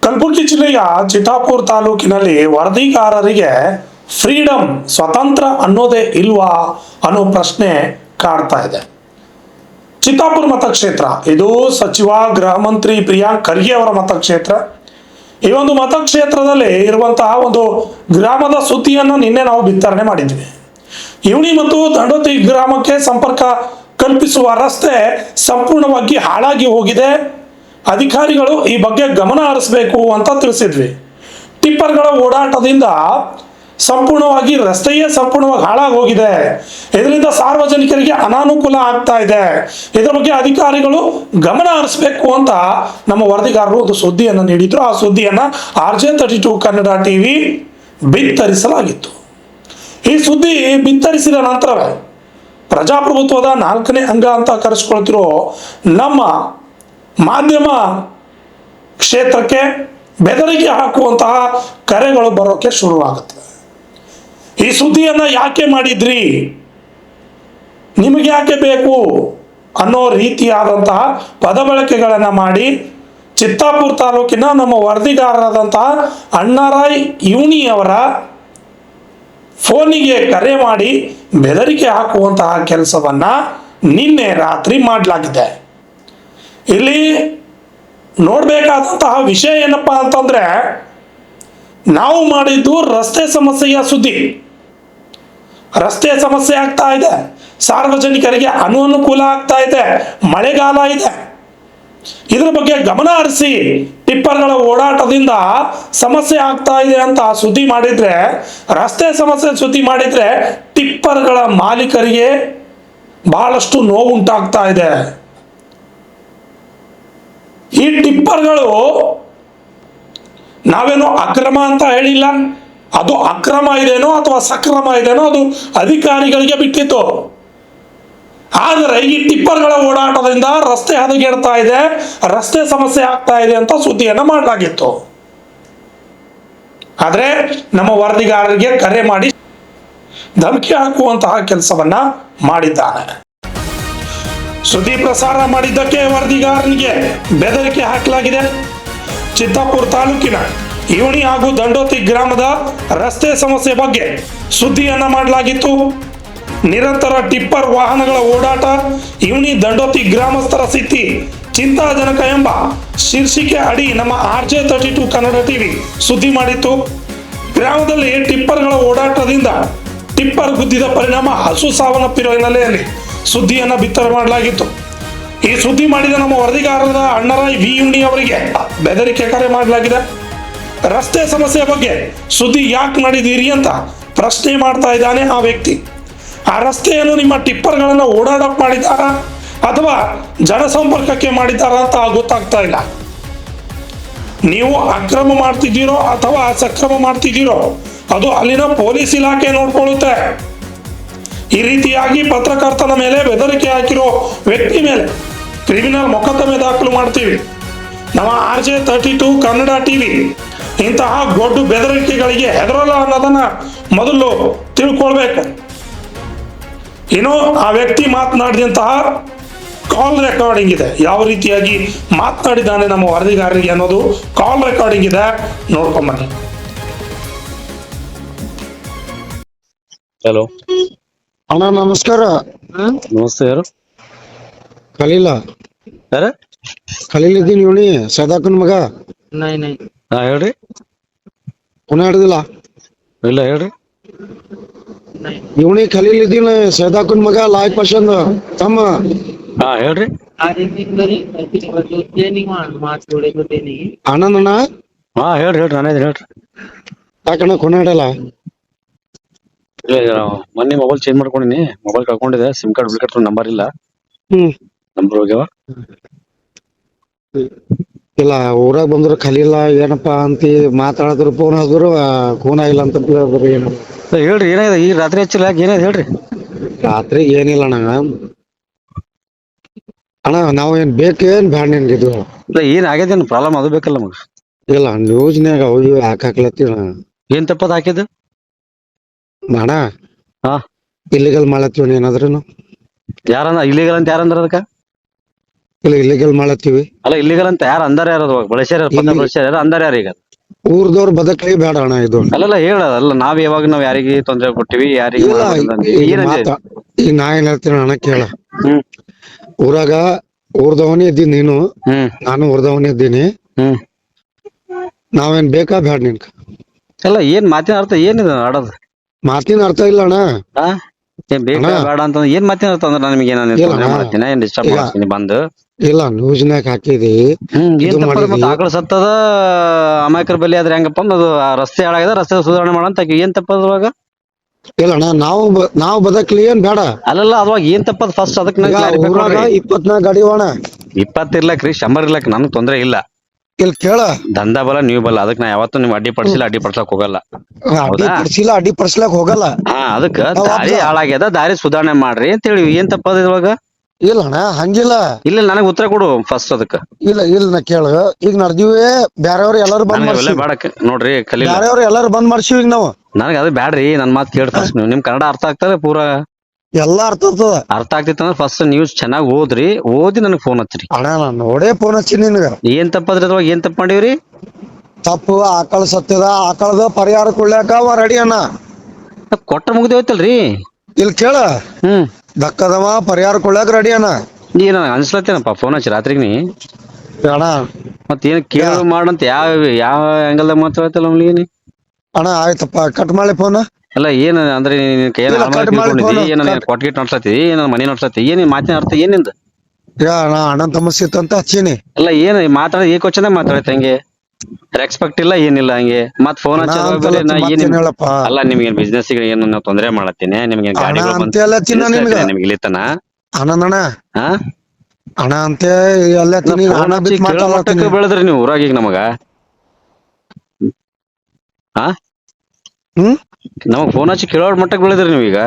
ಕಲಬುರಗಿ ಜಿಲ್ಲೆಯ ಚಿತ್ತಾಪುರ ತಾಲೂಕಿನಲ್ಲಿ ವರದಿಗಾರರಿಗೆ ಫ್ರೀಡಮ್ ಸ್ವತಂತ್ರ ಅನ್ನೋದೇ ಇಲ್ವಾ ಅನ್ನೋ ಪ್ರಶ್ನೆ ಕಾಡ್ತಾ ಇದೆ. ಚಿತ್ತಾಪುರ ಮತಕ್ಷೇತ್ರ ಇದು ಸಚಿವ ಗೃಹ ಮಂತ್ರಿ ಪ್ರಿಯಾಂಕ್ ಖರ್ಗೆ ಅವರ ಮತಕ್ಷೇತ್ರ. ಈ ಒಂದು ಮತಕ್ಷೇತ್ರದಲ್ಲಿ ಇರುವಂತಹ ಒಂದು ಗ್ರಾಮದ ಸುದ್ದಿಯನ್ನು ನಿನ್ನೆ ನಾವು ಬಿತ್ತರಣೆ ಮಾಡಿದ್ವಿ. ಇವಣಿ ಮತ್ತು ದಂಡೋತಿ ಗ್ರಾಮಕ್ಕೆ ಸಂಪರ್ಕ ಕಲ್ಪಿಸುವ ರಸ್ತೆ ಸಂಪೂರ್ಣವಾಗಿ ಹಾಳಾಗಿ ಹೋಗಿದೆ. ಅಧಿಕಾರಿಗಳು ಈ ಬಗ್ಗೆ ಗಮನ ಹರಿಸಬೇಕು ಅಂತ ತಿಳಿಸಿದ್ವಿ. ಟಿಪ್ಪರ್ಗಳ ಓಡಾಟದಿಂದ ಸಂಪೂರ್ಣವಾಗಿ ರಸ್ತೆಯೇ ಸಂಪೂರ್ಣವಾಗಿ ಹಾಳಾಗಿ ಹೋಗಿದೆ. ಇದರಿಂದ ಸಾರ್ವಜನಿಕರಿಗೆ ಅನಾನುಕೂಲ ಆಗ್ತಾ ಇದೆ. ಇದರ ಬಗ್ಗೆ ಅಧಿಕಾರಿಗಳು ಗಮನ ಹರಿಸಬೇಕು ಅಂತ ನಮ್ಮ ವರದಿಗಾರರು ಒಂದು ಸುದ್ದಿಯನ್ನು ನೀಡಿದ್ರು. ಆ ಸುದ್ದಿಯನ್ನು RJ32 ಕನ್ನಡ TV ಬಿತ್ತರಿಸಲಾಗಿತ್ತು. ಈ ಸುದ್ದಿ ಬಿತ್ತರಿಸಿದ ನಂತರವೇ ಪ್ರಜಾಪ್ರಭುತ್ವದ 4ನೇ ಅಂಗ ಅಂತ ಕರೆಸ್ಕೊಳ್ತಿರೋ ನಮ್ಮ ಮಾಧ್ಯಮ ಕ್ಷೇತ್ರಕ್ಕೆ ಬೆದರಿಕೆ ಹಾಕುವಂತಹ ಕರೆಗಳು ಬರೋಕೆ ಶುರುವಾಗುತ್ತವೆ. ಈ ಸುದ್ದಿಯನ್ನು ಯಾಕೆ ಮಾಡಿದ್ರಿ, ನಿಮಗೆ ಯಾಕೆ ಬೇಕು ಅನ್ನೋ ರೀತಿಯಾದಂತಹ ಪದಬಳಕೆಗಳನ್ನು ಮಾಡಿ ಚಿತ್ತಾಪುರ ತಾಲೂಕಿನ ನಮ್ಮ ವರದಿಗಾರರಾದಂತಹ ಅಣ್ಣಾರಾಯ್ ಇವಣಿ ಅವರ ಫೋನಿಗೆ ಕರೆ ಮಾಡಿ ಬೆದರಿಕೆ ಹಾಕುವಂತಹ ಕೆಲಸವನ್ನ ನಿನ್ನೆ ರಾತ್ರಿ ಮಾಡಲಾಗಿದೆ. ಇಲ್ಲಿ ನೋಡಬೇಕಾದಂತಹ ವಿಷಯ ಏನಪ್ಪಾ ಅಂತಂದ್ರೆ, ನಾವು ಮಾಡಿದ್ದು ರಸ್ತೆ ಸಮಸ್ಯೆಯ ಸುದ್ದಿ. ರಸ್ತೆ ಸಮಸ್ಯೆ ಆಗ್ತಾ ಇದೆ, ಸಾರ್ವಜನಿಕರಿಗೆ ಅನಾನುಕೂಲ ಆಗ್ತಾ ಇದೆ, ಮಳೆಗಾಲ ಇದೆ, ಇದರ ಬಗ್ಗೆ ಗಮನ ಹರಿಸಿ ಟಿಪ್ಪರ್ಗಳ ಓಡಾಟದಿಂದ ಸಮಸ್ಯೆ ಆಗ್ತಾ ಇದೆ ಅಂತ ಸುದ್ದಿ ಮಾಡಿದ್ರೆ, ರಸ್ತೆ ಸಮಸ್ಯೆ ಸುದ್ದಿ ಮಾಡಿದ್ರೆ ಟಿಪ್ಪರ್ಗಳ ಮಾಲೀಕರಿಗೆ ಬಹಳಷ್ಟು ನೋವುಂಟಾಗ್ತಾ ಇದೆ. ಈ ಟಿಪ್ಪರ್ಗಳು ನಾವೇನೋ ಅಕ್ರಮ ಅಂತ ಹೇಳಿಲ್ಲ, ಅದು ಅಕ್ರಮ ಇದೇನೋ ಅಥವಾ ಸಕ್ರಮ ಇದೇನೋ ಅದು ಅಧಿಕಾರಿಗಳಿಗೆ ಬಿಟ್ಟಿತ್ತು. ಆದರೆ ಈ ಟಿಪ್ಪರ್ಗಳ ಓಡಾಟದಿಂದ ರಸ್ತೆ ಹದಗೆಡ್ತಾ ಇದೆ, ರಸ್ತೆ ಸಮಸ್ಯೆ ಆಗ್ತಾ ಇದೆ ಅಂತ ಸುದ್ದಿಯನ್ನು ಮಾಡಲಾಗಿತ್ತು. ಆದರೆ ನಮ್ಮ ವರದಿಗಾರರಿಗೆ ಕರೆ ಮಾಡಿ ಧಮಕಿ ಹಾಕುವಂತಹ ಕೆಲಸವನ್ನ ಮಾಡಿದ್ದಾನೆ. ಸುದ್ದಿ ಪ್ರಸಾರ ಮಾಡಿದ್ದಕ್ಕೆ ವರದಿಗಾರನಿಗೆ ಬೆದರಿಕೆ ಹಾಕಲಾಗಿದೆ. ಚಿತ್ತಾಪುರ ತಾಲೂಕಿನ ಇವಣಿ ಹಾಗೂ ದಂಡೋತಿ ಗ್ರಾಮದ ರಸ್ತೆ ಸಮಸ್ಯೆ ಬಗ್ಗೆ ಸುದ್ದಿಯನ್ನ ಮಾಡಲಾಗಿತ್ತು. ನಿರಂತರ ಟಿಪ್ಪರ್ ವಾಹನಗಳ ಓಡಾಟ, ಇವಣಿ ದಂಡೋತಿ ಗ್ರಾಮಸ್ಥರ ಸ್ಥಿತಿ ಚಿಂತಾಜನಕ ಎಂಬ ಶೀರ್ಷಿಕೆ ಅಡಿ ನಮ್ಮ RJ32 ಕನ್ನಡ TV ಸುದ್ದಿ ಮಾಡಿತ್ತು. ಗ್ರಾಮದಲ್ಲಿ ಟಿಪ್ಪರ್ಗಳ ಓಡಾಟದಿಂದ ಟಿಪ್ಪರ್ ಗುದ್ದಿದ ಪರಿಣಾಮ ಹಸು ಸಾವನ್ನಪ್ಪಿರುವ ಹಿನ್ನೆಲೆಯಲ್ಲಿ ಸುದ್ದಿಯನ್ನು ಬಿತ್ತರ ಮಾಡಲಾಗಿತ್ತು. ಈ ಸುದ್ದಿ ಮಾಡಿದ ನಮ್ಮ ವರದಿಗಾರರಾದ ಅಣ್ಣಾರಾಯ್ ಇವಣಿ ಅವರಿಗೆ ಬೆದರಿಕೆ ಕರೆ ಮಾಡಲಾಗಿದೆ. ರಸ್ತೆ ಸಮಸ್ಯೆ ಬಗ್ಗೆ ಸುದ್ದಿ ಯಾಕೆ ಮಾಡಿದ್ದೀರಿ ಅಂತ ಪ್ರಶ್ನೆ ಮಾಡ್ತಾ ಇದ್ದಾನೆ ಆ ವ್ಯಕ್ತಿ. ಆ ರಸ್ತೆಯನ್ನು ನಿಮ್ಮ ಟಿಪ್ಪರ್ಗಳನ್ನು ಓಡಾಡಕ್ಕೆ ಮಾಡಿದ್ದಾರಾ ಅಥವಾ ಜನಸಂಪರ್ಕಕ್ಕೆ ಮಾಡಿದ್ದಾರಾ ಅಂತ ಗೊತ್ತಾಗ್ತಾ ಇಲ್ಲ. ನೀವು ಅಕ್ರಮ ಮಾಡ್ತಿದ್ದೀರೋ ಅಥವಾ ಸಕ್ರಮ ಮಾಡ್ತಿದ್ದೀರೋ ಅದು ಅಲ್ಲಿನ ಪೊಲೀಸ್ ಇಲಾಖೆ ನೋಡ್ಕೊಳ್ಳುತ್ತೆ. ಈ ರೀತಿಯಾಗಿ ಪತ್ರಕರ್ತನ ಮೇಲೆ ಬೆದರಿಕೆ ಹಾಕಿರೋ ವ್ಯಕ್ತಿ ಮೇಲೆ ಕ್ರಿಮಿನಲ್ ಮೊಕದ್ದಮೆ ದಾಖಲು ಮಾಡ್ತೀವಿ. ನಮ್ಮ RJ32 ಕನ್ನಡ TV ಇಂತಹ ದೊಡ್ಡ ಬೆದರಿಕೆಗಳಿಗೆ ಹೆದರಲ್ಲ ಅನ್ನೋದನ್ನ ಮೊದಲು ತಿಳ್ಕೊಳ್ಬೇಕು. ಇನ್ನು ಆ ವ್ಯಕ್ತಿ ಮಾತನಾಡಿದಂತಹ ಕಾಲ್ ರೆಕಾರ್ಡಿಂಗ್ ಇದೆ, ಯಾವ ರೀತಿಯಾಗಿ ಮಾತನಾಡಿದ್ದಾನೆ ನಮ್ಮ ವರದಿಗಾರರಿಗೆ ಅನ್ನೋದು ಕಾಲ್ ರೆಕಾರ್ಡಿಂಗ್ ಇದೆ, ನೋಡ್ಕೊಂಬನ್ನಿ. ಹಲೋ ಅಣ್ಣ ನಮಸ್ಕಾರ. ನಮಸ್ತೆ. ಯಾರು? ಖಲೀಲ ಯಾರ? ಖಲೀಲ್ ಇದ್ದೀನಿ ಇವಣಿ ಸದಾಕನ್ ಮಗ. ಹಾ ಹೇಳ್ರಿ. ಪುನಃ ಹಿಡ್ದಿಲ್ಲ ಇಲ್ಲ ಹೇಳ್ರಿ. ಇವಣಿ ಖಲೀಲ್ ಇದ್ದೀನಿ ಸದಾಕನ್ ಮಗ ಲಾಯ್ ಪಸಂದ್ ತಮ್ಮ. ಹಾ ಹೇಳ್ರಿ. ಆನಂದಣ್ಣ. ಹಾ ಹೇಳ್ರಿ ಹೇಳ್ರಿ ನಾನೇ ಹೇಳ್ರಿ. ಯಾಕಣ್ಣ ಕೊನೆ ಹಿಡಲ್ಲ? ಇಲ್ಲ ಮೊನ್ನೆ ಮೊಬೈಲ್ ಚೇಂಜ್ ಮಾಡ್ಕೊಂಡಿನಿ, ಮೊಬೈಲ್ ಕಳ್ಕೊಂಡಿದೆ, ಸಿಮ್ ಕಾರ್ಡ್ ಬಿಲ್ ನಂಬರ್ ಇಲ್ಲ, ನಂಬರ್ ಹೋಗ್ಯಾವ. ಇಲ್ಲ ಊರಾಗ ಬಂದ್ರು ಖಲೀಲ ಏನಪ್ಪಾ ಅಂತ ಮಾತಾಡಿದ್ರು, ಫೋನ್ ಆದ್ರು ಖೂನ ಇಲ್ಲ ಅಂತ ಹೇಳಿದ್ರು. ಏನು ಹೇಳ್ರಿ ಏನಾಗಿದೆ? ಈ ರಾತ್ರಿ ಹಚ್ಚಿಲ್ಲ, ಏನಾಯ್ತು ಹೇಳ್ರಿ. ರಾತ್ರಿ ಏನಿಲ್ಲ ಅಣ್ಣ. ಅಣ್ಣ ನಾವು ಏನ್ ಬೇಕೇನ್ ಬ್ಯಾಡ ನಿನ್ಗಿದ್ವು? ಇಲ್ಲ ಏನ್ ಆಗ್ಯದೇನು ಪ್ರಾಬ್ಲಮ್ ಅದು ಬೇಕಲ್ಲ ನಮಗ. ಇಲ್ಲ ನ್ಯೂಸ್ನ್ಯಾಗ ಅವು ಹಾಕಾಕ್ಲತ್ತೀವ. ಏನ್ ತಪ್ಪದ ಹಾಕಿದ್ದು ಅಣ್ಣ? ಹಾ ಇಲ್ಲಿಗಲ್ ಮಾಡತ್ತೀವ ಏನಾದ್ರೂ? ಯಾರನ್ನ ಇಲ್ಲಿಗಲ್ ಅಂತ ಯಾರಂದ್ರ ಅದಕ್ಕ? ಇಲ್ಲ ಇಲ್ಲಿಗಲ್ ಮಾಡತ್ತೀವಿ. ಅಲ್ಲ ಇಲ್ಲಿಗಲ್ ಅಂತ ಯಾರು ಅಂದಾರ ಯಾರು ಅದ್ರಾಗ ಬಳಸ್ಯಾರ ಬಳಸ್ಯಾರ ಯಾರು ಅಂದಾರ ಯಾರು ಈಗ ಊರ್ದವ್ರು ಬದಕ್ಲಿ ಬೇಡ ಅಣ್ಣ ಇದು. ಅಲ್ಲಲ್ಲ ಹೇಳಲ್ಲ ನಾವ್ ಯಾವಾಗ ನಾವ್ ಯಾರಿಗೆ ತೊಂದ್ರೆ ಕೊಟ್ಟಿವಿ ಯಾರಿಗೆ ಇಲ್ಲ ಈಗ ಏನಂದ್ರೆ ಈಗ ನಾ ಏನ್ ಹೇಳ್ತೀನಿ ಅಣ್ಣ ಕೇಳ. ಹ್ಮ್ ಊರಾಗ ಊರ್ದವನೇ ಇದ್ದೀನಿ ನೀನು, ಹ್ಮ್ ನಾನು ಊರ್ದವನೇ ಇದ್ದೀನಿ. ಹ್ಮ್ ನಾವೇನ್ ಬೇಕಾ ಬ್ಯಾಡ ನಿನ್ಕ? ಅಲ್ಲ ಏನ್ ಮಾತಿನ ಅರ್ಥ ಏನಿದೆ ಆಡೋದು? ಮಾತಿನ ಅರ್ಥ ಇಲ್ಲ ಅಣ್ಣ. ಆ ಏನ್ ಬೇಕಾ ಬೇಡ ಅಂತ ಏನ್ ಮಾತಿನ ಅರ್ಥ ಅಂದ್ರೆ ನಿಮಗೆ ಏನ್ ತೊಂದ್ರೆ ಮಾಡ್ತೀನಿ ಏನ್ ಡಿಸ್ಟರ್ಬ್ ಮಾಡ್ತೀನಿ ಬಂದು? ಇಲ್ಲ ನ್ಯೂಸ್ನಾಗ ಹಾಕಿದಿ ಏನ್ ತಪ್ಪ ಮತ್ತೆ ಆಕಳ ಸತ್ತದ ಅಮಾಯಕರ ಬಲಿ ಆದ್ರೆ ಹೆಂಗಪ್ಪ ಅದು ರಸ್ತೆ ಹಾಳಾಗಿದೆ ರಸ್ತೆ ಸುಧಾರಣೆ ಮಾಡಂತ ಏನ್ ತಪ್ಪದ್ರೊಳಗ? ಇಲ್ಲ ಅಣ್ಣ ನಾವು ಬದಕ್ಲಿ ಏನ್ ಬೇಡ. ಅಲ್ಲಲ್ಲ ಅದ್ರಾಗ ಏನ್ ತಪ್ಪದ ಫಸ್ಟ್ ಅದಕ್ಕೆ ಊರಾಗ 24 ಗಾಡಿ ಹೋಣ. 20 ಇರ್ಲಕ್ರಿ 100 ಇರ್ಲಕ್ ನನ್ಗ್ ತೊಂದ್ರೆ ಇಲ್ಲ. ಇಲ್ಲಿ ಕೇಳ ದಂಧ ಬಲ ನೀವು ಬಲ್ಲ ಅದಕ್ಕೆ ನಾ ಯಾವತ್ತೂ ನಿಮ್ ಅಡ್ಡಿ ಪಡಿಸಿಲ್ಲ ಅಡ್ಡಿ ಪಡ್ಸಕ್ ಹೋಗಲ್ಲ. ಅಡ್ಡಿ ಪಡಿಸ್ಲಕ್ ಹೋಗಲ್ಲ. ಹಾ ಅದಕ್ಕ ದಾರಿ ಹಾಳಾಗ್ಯದ ದಾರಿ ಸುಧಾರಣೆ ಮಾಡ್ರಿ ಅಂತ ಹೇಳಿ ಏನ್ ತಪ್ಪದ ಇದ್ರೊಳಗ? ಇಲ್ಲ ಅಣ್ಣ ಹಂಗಿಲ್ಲ. ಇಲ್ಲ ನನಗ್ ಉತ್ತರ ಕೊಡು ಫಸ್ಟ್ ಅದಕ್ಕ. ಇಲ್ಲ ನಾ ಕೇಳ ಈಗ ನಡ್ದಿವಿ ಬ್ಯಾರೆಯವ್ರು ಎಲ್ಲಾರು ಬಂದ್ ಮಾಡ್ಸಿ ಬೇಡಕ್ ನೋಡ್ರಿ ಕಲೀಲ ಬ್ಯಾರೆಯವ್ರು ಎಲ್ಲಾರು ಬಂದ್ ಮಾಡ್ಸಿವಿ ಈಗ ನಾವು. ನನಗ ಅದು ಬ್ಯಾಡ್ರಿ ನನ್ ಮಾತ್ ಕೇಳಿ ಫಸ್ಟ್ ನೀವು ನಿಮ್ ಕನ್ನಡ ಅರ್ಥ ಆಗ್ತದೆ ಪೂರಾ ಎಲ್ಲಾ ಅರ್ಥ ಆಗ್ತದ. ಅರ್ಥ ಆಗ್ತಿತ್ತ ಅಂದ್ರೆ ಫಸ್ಟ್ ನ್ಯೂಸ್ ಚೆನ್ನಾಗಿ ಓದ್ರಿ ಓದಿ ನನಗ್ ಫೋನ್ ಹಚ್ಚ್ರಿ. ಅಣ್ಣ ನಾನ್ ನೋಡೇ ಫೋನ್ ಹಚ್ಚಿ ನಿನ್ಗ. ಏನ್ ತಪ್ಪದ್ರಿ ಅದ್ರೊಳಗ ಏನ್ ತಪ್ಪ ಮಾಡಿವ್ರಿ? ತಪ್ಪು ಆಕಳ ಸತ್ಯದ ಆಕಳದ ಪರಿಹಾರ ಕೊಡ್ಲಾಕ ಅವ ರೆಡಿ ಅಣ್ಣ. ಕೊಟ್ಟ ಮುಗ್ದೆ ಹೋಯ್ತಲ್ರಿ. ಇಲ್ಲಿ ಕೇಳ ದಕ್ಕದವ ಪರಿಹಾರ ಕೊಡ್ಲಾಕ ರೆಡಿ ಅಣ್ಣ. ಏನ ಅನ್ಸ್ಲತ್ತೇನಪ್ಪ ಫೋನ್ ಹಚ್ಚಿ ರಾತ್ರಿ ನೀ ಅಣ್ಣ ಮತ್ತೇನ್ ಕೇಳು ಮಾಡಂತ ಯಾವ ಆಂಗಲ್ದಾಗ ಮಾತಾಡ್ತಲ್ಲ ಅವ್ನಿಗೆ? ಅಣ್ಣ ಆಯ್ತಪ್ಪ ಕಟ್ ಮಾಡಿ ಫೋನ್. ಅಲ್ಲ ಏನ್ ಅಂದ್ರೆ ಏನ ಕೊಟ್ಗಿಟ್ ನಡ್ಸತಿ ಏನ ಮನಿ ನಡ್ಸತಿ ಏನ್ ಮಾತಿನ ಅರ್ಥ ಏನಿಂದ? ಅಣ್ಣ ಅಣ್ಣನ್ ಸಮಸ್ಯೆ ಇತ್ತು ಅಂತ ಹಚ್ಚೀನಿ. ಅಲ್ಲ ಏನ್ ಮಾತಾಡ ಈ ಕ್ವಶನ್ ಮಾತಾಡತ್ತೆ ಹಂಗೆ ರೆಸ್ಪೆಕ್ಟ್ ಇಲ್ಲ ಏನಿಲ್ಲ ಹಂಗೆ ಮತ್ ಫೋನ್ ಹೇಳಪ್ಪ ಅಲ್ಲ ನಿಮ್ಗೆ ಬಿಸ್ನೆಸ್ ಏನು ನಾವು ತೊಂದರೆ ಮಾಡತ್ತೀನಿ ನಿಮ್ಗೆ ನಿಮ್ಗೆ ಇಲ್ಲಿತನ ಅಣ್ಣ ಅಣ್ಣ ಅಂತ ಎಲ್ಲ ಬೆಳೆದ್ರಿ ನೀವು ಊರಾಗ ಈಗ ನಮಗ ನಮಗ್ ಫೋನ್ ಹಚ್ಚಿ ಕೇಳೋರ್ ಮಟ್ಟಕ್ಕೆ ಬೆಳೆದ್ರಿ ನೀವ್ ಈಗ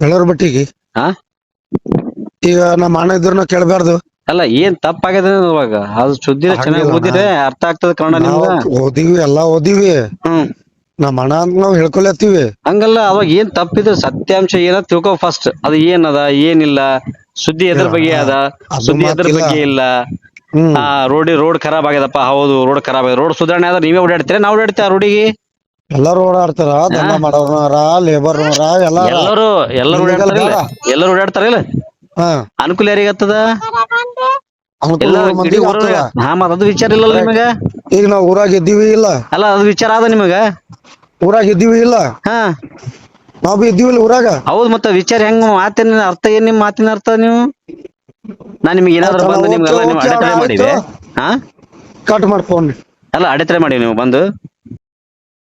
ಹೇಳೋರ್ ಬಟ್ಟಿಗೆ ಈಗ ನಮ್ಮ ಅಣ್ಣ ಇದ್ರನ್ನ ಕೇಳಬಾರ್ದು. ಅಲ್ಲ ಏನ್ ತಪ್ಪಾಗ್ಯದ ಇವಾಗ ಅದು ಸುದ್ದಿನ ಚೆನ್ನಾಗಿ ಓದಿದ್ರೆ ಅರ್ಥ ಆಗ್ತದ ಕನ್ನಡ ನಿಮ್ಗ. ಓದಿವಿ ಎಲ್ಲಾ ಓದಿವಿ. ನಮ್ಮ ಅಣ್ಣ ಅಂತ ನಾವ್ ಹೇಳ್ಕೊಳತ್ತೀವಿ. ಹಂಗಲ್ಲ ಅವಾಗ ಏನ್ ತಪ್ಪಿದ್ರೆ ಸತ್ಯಾಂಶ ಏನ ತಿಳ್ಕೊ ಫಸ್ಟ್ ಅದು ಏನದ ಏನಿಲ್ಲ ಸುದ್ದಿ ಎದ್ರ ಬಗ್ಗೆ ಅದ ಸುದ್ದಿ ಎದ್ರ ಬಗ್ಗೆ ಇಲ್ಲ. ರೋಡ್ ಖರಾಬ್ ಆಗ್ಯದಪ್ಪ ಹೌದು ರೋಡ್ ಖರಾಬ್ ಆಗಿದೆ ರೋಡ್ ಸುಧಾರಣೆ ಆದ್ರೆ ನೀವೇ ಓಡಾಡ್ತೀರ ನಾವ್ ಓಡಾಡ್ತೀವಿ ಆ ರೋಡಿಗೆ? ಎಲ್ಲಾರು ಓಡಾಡ್ತಾರ ದಂಧ ಮಾಡೋರ್ನಾರ ಲೇಬರ್ನವರ ಎಲ್ಲರೂ ಓಡಾಡ್ತಾರ ಇಲ್ಲ ಅನುಕೂಲ ಯಾರಿಗತ್ತದ? ಅದು ವಿಚಾರ ಇಲ್ಲ ನಿಮಗ? ಈಗ ನಾವ್ ಊರಾಗ ಇದ್ದೀವಿ ಇಲ್ಲ ಅಲ್ಲ ಅದು ವಿಚಾರ ಆದ ನಿಮಗ? ಊರಾಗ ಇದ್ದೀವಿ ಇಲ್ಲ ನಾವ್ ಬಿ ಇದ್ದೀವಿ ಊರಾಗ. ಹೌದ್ ಮತ್ತ ವಿಚಾರ ಹೆಂಗ್ ಮಾತಿನ ಅರ್ಥ ಏನ್ ನಿಮ್ ಮಾತಿನ ಅರ್ಥ ನೀವು? ನಾ ನಿಮ್ಗೆ ಏನಾದ್ರು ಬಂದು ನಿಮ್ಗೆಲ್ಲ ನೀವು ಅಡೆತಡೆ ಮಾಡಿದೆ? ಕಟ್ ಮಾಡಿ ಫೋನ್. ಅಲ್ಲ ಅಡೆತಡೆ ಮಾಡಿ ನೀವು ಬಂದು